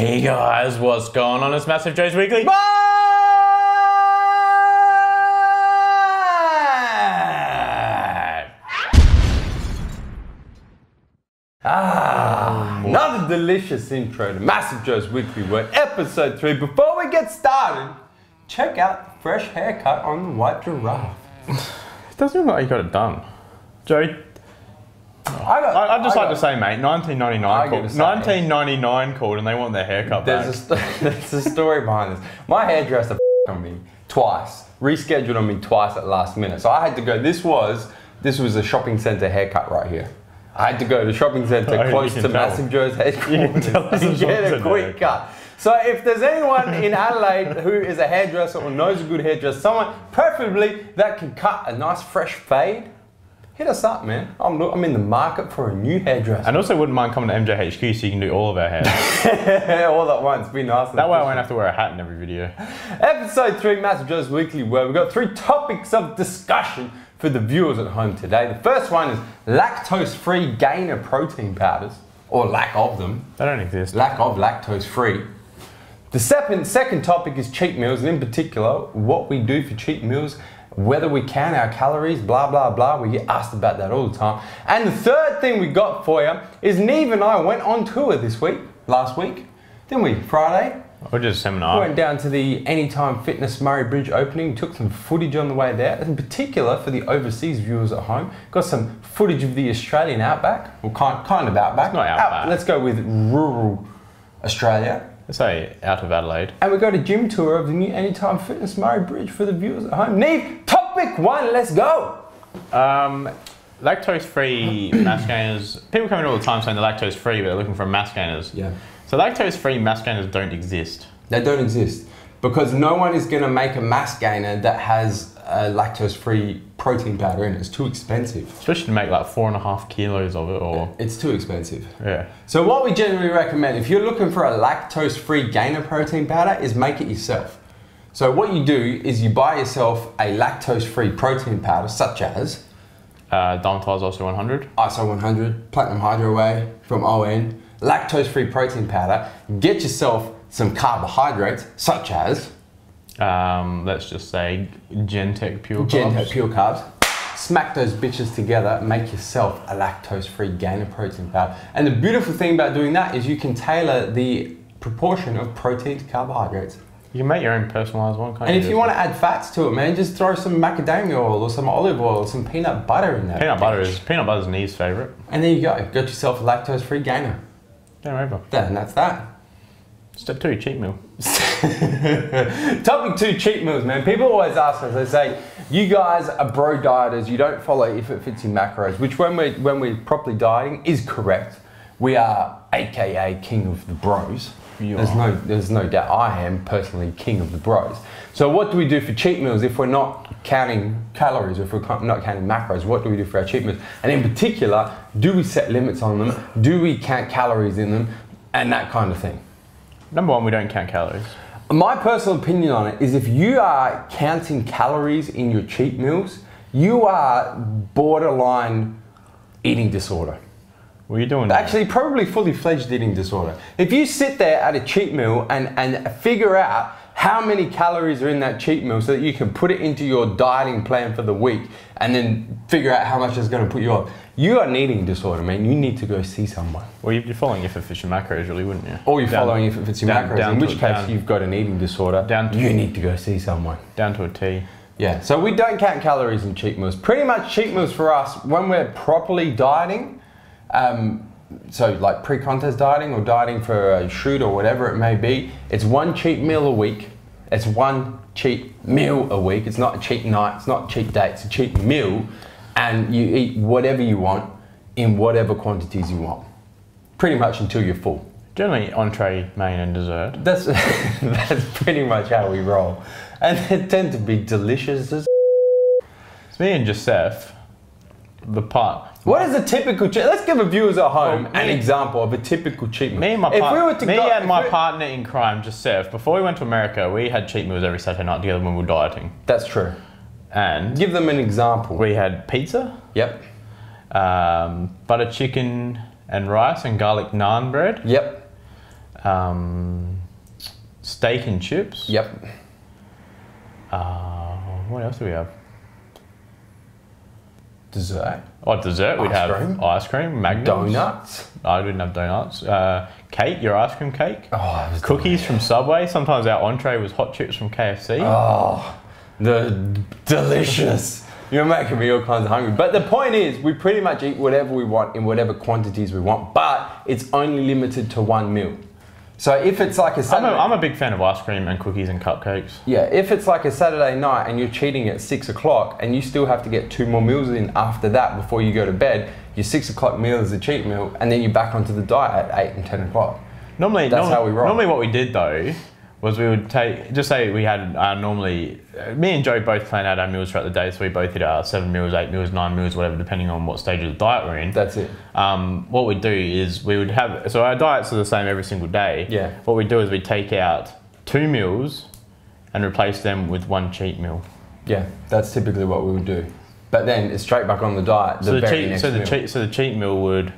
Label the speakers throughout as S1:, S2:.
S1: Hey guys, what's going on? It's MassiveJoes Weekly.
S2: Another delicious intro to MassiveJoes Weekly WORD, episode 3. Before we get started, check out the fresh haircut on the white giraffe.
S1: It doesn't look like you got it done. Joey, I'd just like to say, mate, 1999 called and they want their haircut back.
S2: There's a story behind this. My hairdresser on me twice, rescheduled on me twice at last minute. So I had to go, this was a shopping centre haircut right here. I had to go to the shopping centre close to MassiveJoes headquarters and get a quick cut. So if there's anyone in Adelaide who is a hairdresser or knows a good hairdresser, someone preferably that can cut a nice fresh fade, hit us up, man. I'm in the market for a new hairdresser.
S1: And also wouldn't mind coming to MJHQ so you can do all of our hair.
S2: All at once, be nice.
S1: That way I won't have to wear a hat in every video.
S2: Episode 3, MassiveJoes Weekly WORD. We've got 3 topics of discussion for the viewers at home today. The first one is lactose-free gainer protein powders, or lack of them.
S1: They don't exist.
S2: Lack of lactose-free. The second topic is cheat meals, and in particular, what we do for cheat meals, whether we count our calories, blah, blah, blah. We get asked about that all the time. And the third thing we got for you is Neve and I went on tour last week, didn't we? Friday?
S1: Or just a seminar.
S2: We went down to the Anytime Fitness Murray Bridge opening, took some footage on the way there, in particular for the overseas viewers at home. Got some footage of the Australian outback, or kind of outback.
S1: It's not outback.
S2: Let's go with rural Australia.
S1: Let's say out of Adelaide.
S2: And we got a gym tour of the new Anytime Fitness Murray Bridge for the viewers at home. Neve, topic 1, let's go.
S1: Lactose-free mass gainers. People come in all the time saying they're lactose-free, but they're looking for mass gainers.
S2: Yeah.
S1: So lactose-free mass gainers don't exist.
S2: They don't exist because no one is going to make a mass gainer that has a lactose-free protein powder in it. It's too expensive.
S1: Especially to make like 4.5 kilos of it, or...
S2: It's too expensive.
S1: Yeah.
S2: So what we generally recommend, if you're looking for a lactose-free gainer protein powder, is make it yourself. So what you do is you buy yourself a lactose-free protein powder, such as...
S1: Dimethyl ISO 100.
S2: ISO 100, Platinum Hydro Whey from ON. Lactose-free protein powder. Get yourself some carbohydrates, such as...
S1: let's just say Gentech Pure Carbs.
S2: Gentech Pure Carbs. Smack those bitches together, make yourself a lactose-free gainer protein powder. And the beautiful thing about doing that is you can tailor the proportion of protein to carbohydrates.
S1: You can make your own personalised one, can't you?
S2: And if you want to add fats to it, man, just throw some macadamia oil or some olive oil or some peanut butter in there.
S1: Peanut butter is Neve's favourite.
S2: And there you go, got yourself a lactose-free gainer.
S1: Game over.
S2: And that's that.
S1: Step 2, cheat meal.
S2: Topic 2, cheat meals, man. People always ask us, they say, you guys are bro dieters, you don't follow if it fits in macros, which when we're properly dieting is correct. We are AKA king of the bros. There's no doubt I am personally king of the bros. So what do we do for cheat meals if we're not counting calories, or if we're not counting macros? What do we do for our cheat meals? And in particular, do we set limits on them? Do we count calories in them? And that kind of thing.
S1: Number 1, we don't count calories.
S2: My personal opinion on it is if you are counting calories in your cheat meals, you are borderline eating disorder.
S1: What are you doing?
S2: Actually, probably fully fledged eating disorder. If you sit there at a cheat meal and figure out how many calories are in that cheat meal so that you can put it into your dieting plan for the week and then figure out how much it's going to put you on, you are an eating disorder, man. You need to go see someone.
S1: Well, you're following if it fits your macros, really, wouldn't you?
S2: Or you're following if it fits your macros, in which case you've got an eating disorder. You need to go see someone.
S1: Down to a T.
S2: Yeah, so we don't count calories in cheat meals. Pretty much cheat meals for us, when we're properly dieting, so like pre-contest dieting or dieting for a shoot or whatever it may be, it's 1 cheat meal a week. It's 1 cheat meal a week. It's not a cheat night, it's not a cheat day, it's a cheat meal. And you eat whatever you want in whatever quantities you want. Pretty much until you're full.
S1: Generally entree, main and dessert.
S2: That's pretty much how we roll. And they tend to be delicious as
S1: It's me and Joseph, the part.
S2: What is a typical cheat? Let's give the viewers at home an example of a typical cheat meal.
S1: Me and my partner in crime, Joseph, before we went to America, we had cheat meals every Saturday night together when we were dieting.
S2: That's true.
S1: And
S2: give them an example.
S1: We had pizza.
S2: Yep.
S1: Butter chicken and rice and garlic naan bread.
S2: Yep.
S1: Steak and chips.
S2: Yep.
S1: What else do we have?
S2: Dessert.
S1: Oh, dessert. We'd have ice cream, Magnums.
S2: Donuts.
S1: I didn't have donuts. Cake, your ice cream cake.
S2: Oh,
S1: cookies from Subway. Sometimes our entree was hot chips from KFC.
S2: Oh, delicious. You're making me all kinds of hungry. But the point is, we pretty much eat whatever we want in whatever quantities we want, but it's only limited to one meal. So if it's like a Saturday...
S1: I'm a big fan of ice cream and cookies and cupcakes.
S2: Yeah, if it's like a Saturday night and you're cheating at 6 o'clock and you still have to get 2 more meals in after that before you go to bed, your 6 o'clock meal is a cheat meal and then you're back onto the diet at 8 and 10 o'clock.
S1: Normally,
S2: how we roll.
S1: Normally what we did though, was we would take, just say we had normally, me and Joe both plan out our meals throughout the day, so we both did our 7 meals, 8 meals, 9 meals, whatever, depending on what stage of the diet we're in.
S2: That's it.
S1: What we do is we would have, so our diets are the same every single day.
S2: Yeah.
S1: What we do is we take out 2 meals and replace them with 1 cheat meal.
S2: Yeah, that's typically what we would do. But then it's straight back on the diet.
S1: So the cheat meal would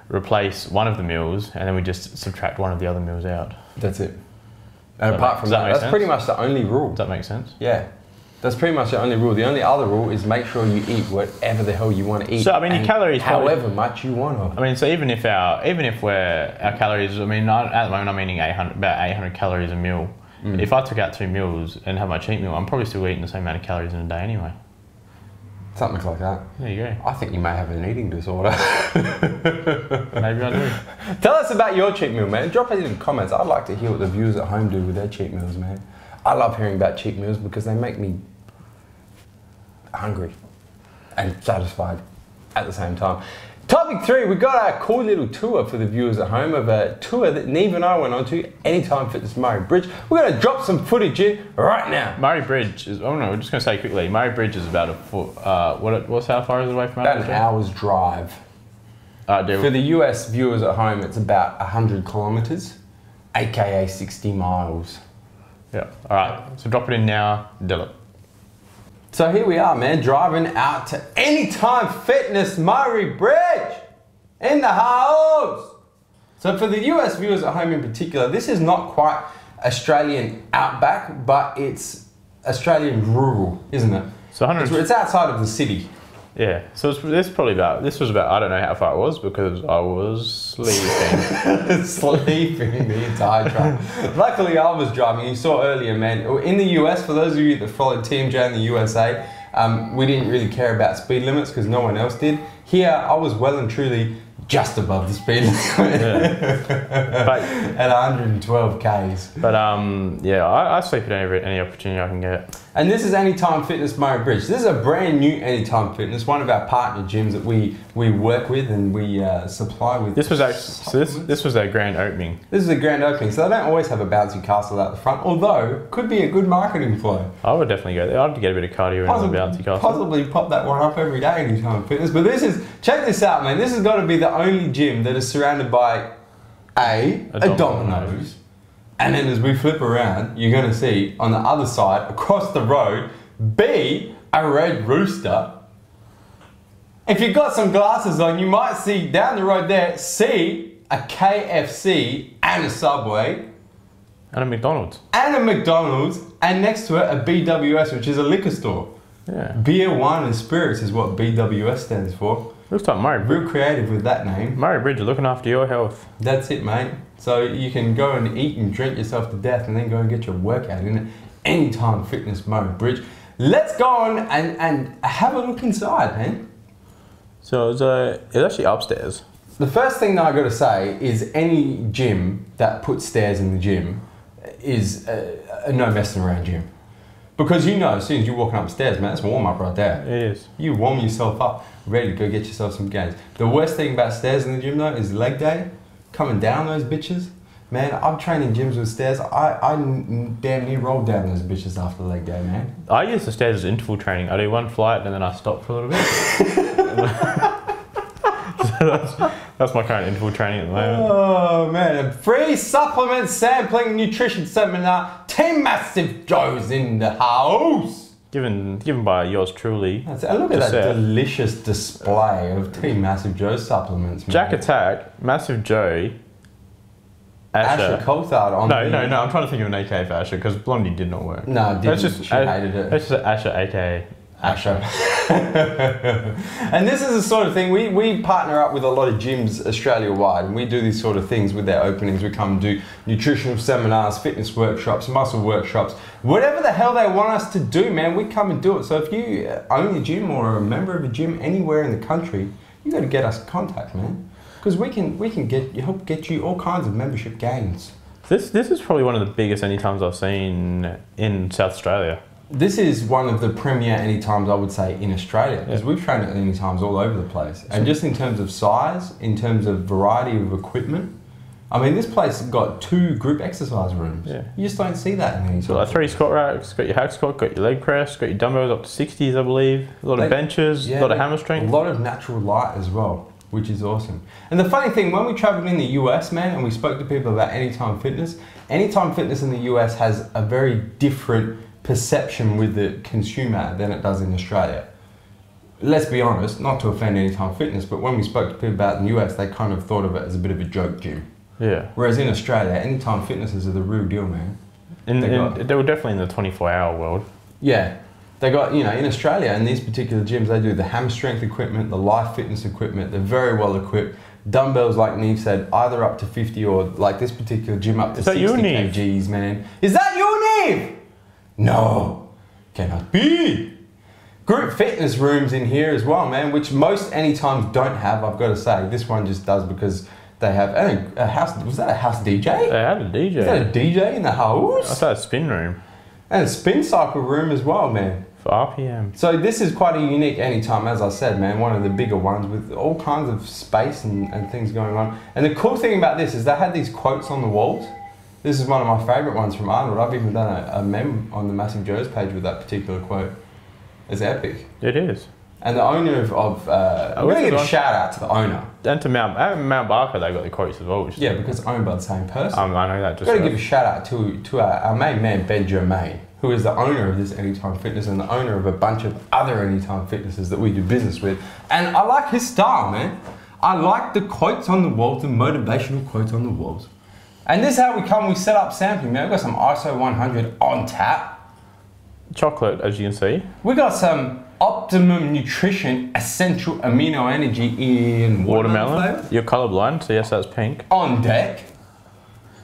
S1: replace one of the meals and then we just subtract one of the other meals out.
S2: That's it. And apart from that, that's pretty much the only rule.
S1: Does that make sense?
S2: Yeah. That's pretty much the only rule. The only other rule is make sure you eat whatever the hell you want to eat.
S1: So I mean, your calories,
S2: however much you want to.
S1: I mean, so even if our calories, I mean, at the moment I'm eating about 800 calories a meal. If I took out 2 meals and have my cheat meal, I'm probably still eating the same amount of calories in a day anyway.
S2: Something like that.
S1: There you go.
S2: I think you may have an eating disorder.
S1: Maybe I do.
S2: Tell us about your cheat meal, man. Drop it in the comments. I'd like to hear what the viewers at home do with their cheat meals, man. I love hearing about cheat meals because they make me hungry and satisfied at the same time. Topic 3, we got our cool little tour for the viewers at home of a tour that Neve and I went on to, Anytime Fitness Murray Bridge. We're going to drop some footage in right now.
S1: Murray Bridge is, oh no, we're just going to say quickly, Murray Bridge is about a foot, what's how far is it away from
S2: About an hour's drive. For the US viewers at home, it's about 100 kilometers, aka 60 miles.
S1: Yeah, all right, so drop it in now, do it.
S2: So here we are, man, driving out to Anytime Fitness Murray Bridge in the house. So for the US viewers at home in particular, this is not quite Australian outback, but it's Australian rural, isn't it?
S1: So
S2: it's outside of the city.
S1: Yeah, so this was about, I don't know how far it was because I was sleeping.
S2: Sleeping the entire drive. Luckily I was driving. You saw earlier, man, in the US, for those of you that followed Team J in the USA, we didn't really care about speed limits because no one else did. Here, I was well and truly just above the speed limit. Yeah. At 112 Ks.
S1: But yeah, I sleep at any opportunity I can get.
S2: And this is Anytime Fitness Murray Bridge. This is a brand new Anytime Fitness, one of our partner gyms that we work with and we supply with.
S1: This was actually, this was their grand opening.
S2: This is a grand opening, so they don't always have a bouncy castle out the front, although could be a good marketing flow.
S1: I would definitely go there. I'd get a bit of cardio in the bouncy castle.
S2: Possibly pop that one up every day, Anytime Fitness. But this is, check this out, man. This has got to be the only gym that is surrounded by a Domino's. And then as we flip around, you're going to see on the other side, across the road, B, a Red Rooster. If you've got some glasses on, you might see down the road there, C, a KFC and a Subway.
S1: And a McDonald's.
S2: And a McDonald's. And next to it, a BWS, which is a liquor store.
S1: Yeah.
S2: Beer, wine and spirits is what BWS stands for.
S1: Looks like Murray Bridge.
S2: Real creative with that name.
S1: Murray Bridge, you're looking after your health.
S2: That's it, mate. So you can go and eat and drink yourself to death and then go and get your workout in it. Anytime Fitness Murray Bridge. Let's go on and have a look inside, man.
S1: So it's actually upstairs.
S2: The first thing that I got to say is any gym that puts stairs in the gym is a no messing around gym. Because you know, as soon as you're walking upstairs, man, that's warm up right there.
S1: It is.
S2: You warm yourself up, ready to go get yourself some gains. The worst thing about stairs in the gym though is leg day. Coming down those bitches. Man, I'm training gyms with stairs. I damn near rolled down those bitches after leg day, man.
S1: I use the stairs as interval training. I do one flight and then I stop for a little bit. So that's my current interval training at the moment.
S2: Oh man, a free supplement sampling nutrition seminar. Team MassiveJoes in the house.
S1: Given by yours truly.
S2: Look at that delicious display of Team MassiveJoes supplements, man.
S1: Jack Attack, Massive Joe,
S2: Asher Coulthard on
S1: No, I'm trying to think of an AKA for Asher because Blondie did not work.
S2: No, it didn't. She hated it.
S1: Let's just Asher, AKA
S2: Asher. And this is the sort of thing, we partner up with a lot of gyms Australia-wide, and we do these sort of things with their openings. We come and do nutritional seminars, fitness workshops, muscle workshops, whatever the hell they want us to do, man, we come and do it. So if you own a gym or are a member of a gym anywhere in the country, you got to get us in contact, man. Because we can help get you all kinds of membership gains.
S1: This is probably one of the biggest anytimes I've seen in South Australia.
S2: This is one of the premier anytimes, I would say, in Australia, because we've trained at anytimes all over the place. And just in terms of size, in terms of variety of equipment, I mean, this place has got 2 group exercise rooms. Yeah. You just don't see that in any time.
S1: So like 3 squat racks, got your hack squat, got your leg press, got your dumbbells up to 60s, I believe. A lot of benches, a lot of hammer strength.
S2: A lot of natural light as well, which is awesome. And the funny thing, when we traveled in the US, man, and we spoke to people about Anytime Fitness in the US has a very different perception with the consumer than it does in Australia. Let's be honest, not to offend Anytime Fitness, but when we spoke to people about it in the US, they kind of thought of it as a bit of a joke gym. Yeah. Whereas in Australia, Anytime Fitnesses are the real deal, man.
S1: They were definitely in the 24-hour world.
S2: Yeah. They got, you know, in Australia, in these particular gyms, they do the hammer strength equipment, the life fitness equipment. They're very well equipped. Dumbbells, like Neve said, either up to 50 or like this particular gym up to 60 kgs, man. Is that you, Neve? No, cannot be. Group fitness rooms in here as well, man, which most Anytimes don't have, I've got to say. This one just does because they have a house. Was that a house DJ?
S1: They had a DJ.
S2: Was that a DJ in the house?
S1: I thought a spin room.
S2: And a spin cycle room as well, man.
S1: For RPM.
S2: So this is quite a unique Anytime, as I said, man. One of the bigger ones with all kinds of space and things going on. And the cool thing about this is they had these quotes on the walls. This is one of my favourite ones from Arnold. I've even done a meme on the MassiveJoes page with that particular quote. It's epic.
S1: It is.
S2: And the owner of I'm going to give a shout out to the owner.
S1: And to Mount Barker, they got the quotes as well.
S2: Yeah, because it's owned by the same person.
S1: I know that. Just
S2: got to give a shout out to our main man, Ben Germain, who is the owner of this Anytime Fitness and the owner of a bunch of other Anytime Fitnesses that we do business with. And I like his style, man. I like the quotes on the walls, the motivational quotes on the walls. And this is how we set up sampling, man. We've got some ISO 100 on tap.
S1: Chocolate, as you can see.
S2: We got some Optimum Nutrition Essential Amino Energy in watermelon.
S1: You're colourblind, so yes, that's pink.
S2: On deck.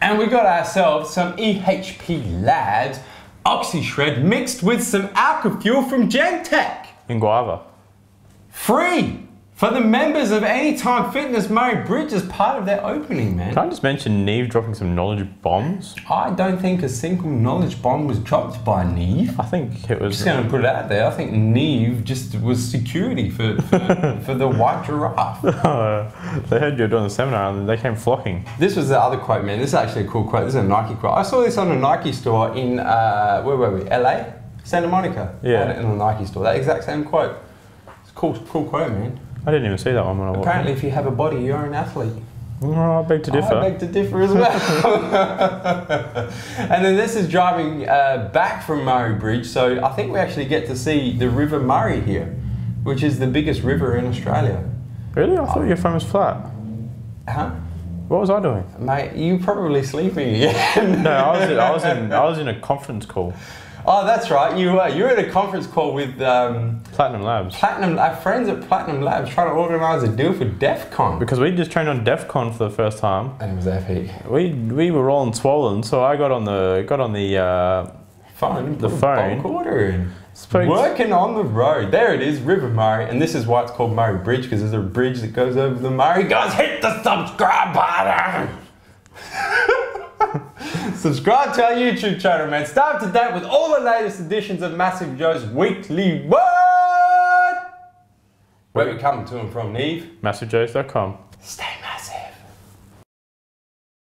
S2: And we got ourselves some EHP Lads Oxy Shred mixed with some Alka Fuel from Gentech.
S1: In guava.
S2: Free for the members of Anytime Fitness Murray Bridge as part of their opening, man.
S1: Can I just mention Neve dropping some knowledge bombs?
S2: I don't think a single knowledge bomb was dropped by Neve.
S1: I think it was...
S2: Just going to put it out there. I think Neve just was security for the white giraffe.
S1: They heard you were doing the seminar and they came flocking.
S2: This was the other quote, man. This is actually a cool quote. This is a Nike quote. I saw this on a Nike store in, where were we? LA? Santa Monica.
S1: Yeah.
S2: In a Nike store. That exact same quote. It's a cool quote, man.
S1: I didn't even see that one when I walked in.
S2: Apparently, if you have a body, you're an athlete.
S1: Oh, I beg to differ.
S2: I beg to differ as well. And then this is driving back from Murray Bridge, so I think we actually get to see the River Murray here, which is the biggest river in Australia.
S1: Really? I thought your phone was flat.
S2: Huh?
S1: What was I doing?
S2: Mate, you probably sleeping again.
S1: No, I was in a conference call.
S2: Oh, that's right. You were. You were at a conference call with
S1: Platinum Labs.
S2: Our friends at Platinum Labs trying to organise a deal for DEF CON.
S1: Because we just trained on DEF CON for the first time.
S2: And it was epic.
S1: We were all swollen, so I got on the
S2: phone.
S1: The phone.
S2: Bulk order in. Working on the road. There it is, River Murray, and this is why it's called Murray Bridge, because there's a bridge that goes over the Murray. Guys, hit the subscribe button. Subscribe to our YouTube channel, man. Stay up to date with all the latest editions of MassiveJoes Weekly WORD. Where we coming to and from, Neve?
S1: MassiveJoes.com.
S2: Stay